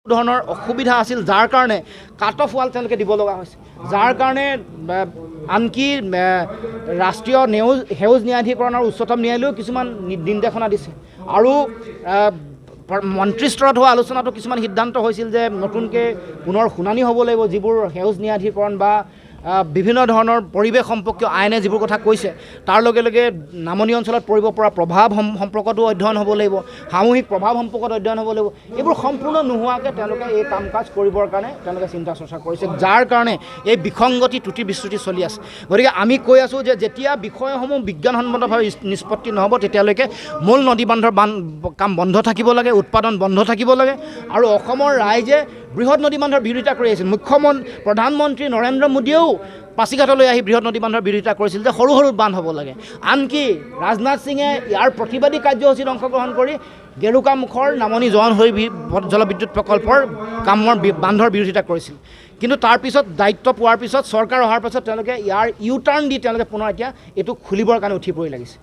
ধৰণৰ অসুবিধা আছিল যাৰ কাৰণে কাট অফ ৱাল তেওঁলোকে দিব লগা হৈছে যাৰ কাৰণে আনকি ৰাষ্ট্ৰীয় সেউজ ন্যায়াধিকৰণ আৰু উচ্চতম ন্যায়ালয়েও কিছুমান নিৰ্দেশনা দিছে আৰু মন্ত্ৰী স্তৰত হোৱা আলোচনাটো কিছুমান সিদ্ধান্ত হৈছিল যে নতুনকৈ পুনৰ শুনানি হ'ব লাগিব যিবোৰ সেউজ ন্যায়াধিকৰণ বা বিভিন্ন ধৰণৰ পৰিৱেশ সম্পৰ্কীয় আইনে যিবোৰ কথা কৈছে তাৰ লগে লগে নামনি অঞ্চলত পৰিব পৰা প্ৰভাৱ সম্পৰ্কতো অধ্যয়ন হ'ব লাগিব সামূহিক প্ৰভাৱ সম্পৰ্কত অধ্যয়ন হ'ব লাগিব এইবোৰ সম্পূৰ্ণ নোহোৱাকৈ তেওঁলোকে এই কাম কাজ কৰিবৰ কাৰণে তেওঁলোকে চিন্তা চৰ্চা কৰিছে যাৰ কাৰণে এই বিসংগতি ত্ৰুটি বিচ্যুতি চলি আছে গতিকে আমি কৈ আছোঁ যে যেতিয়া বিষয়সমূহ বিজ্ঞানসন্মতভাৱে নিষ্পত্তি নহ'ব তেতিয়ালৈকে মূল নদী বান্ধৰ কাম বন্ধ থাকিব লাগে উৎপাদন বন্ধ থাকিব লাগে আৰু অসমৰ ৰাইজে বৃহৎ নদী বান্ধৰ বিৰোধিতা কৰি আছিল প্ৰধানমন্ত্ৰী নৰেন্দ্ৰ মোদীয়েও পাছিঘাটলৈ আহি বৃহৎ নদী বান্ধৰ বিৰোধিতা কৰিছিল যে সৰু সৰু বান্ধ হ'ব লাগে আনকি ৰাজনাথ সিঙে ইয়াৰ প্ৰতিবাদী কাৰ্যসূচীত অংশগ্ৰহণ কৰি গেৰুকামুখৰ নামনি জলহৈ জলবিদ্যুৎ প্ৰকল্পৰ বান্ধৰ বিৰোধিতা কৰিছিল কিন্তু তাৰ পিছত দায়িত্ব পোৱাৰ পিছত চৰকাৰ অহাৰ পাছত তেওঁলোকে ইয়াৰ ইউ টাৰ্ণ দি তেওঁলোকে পুনৰ এতিয়া এইটো খুলিবৰ কাৰণে উঠি পৰি লাগিছে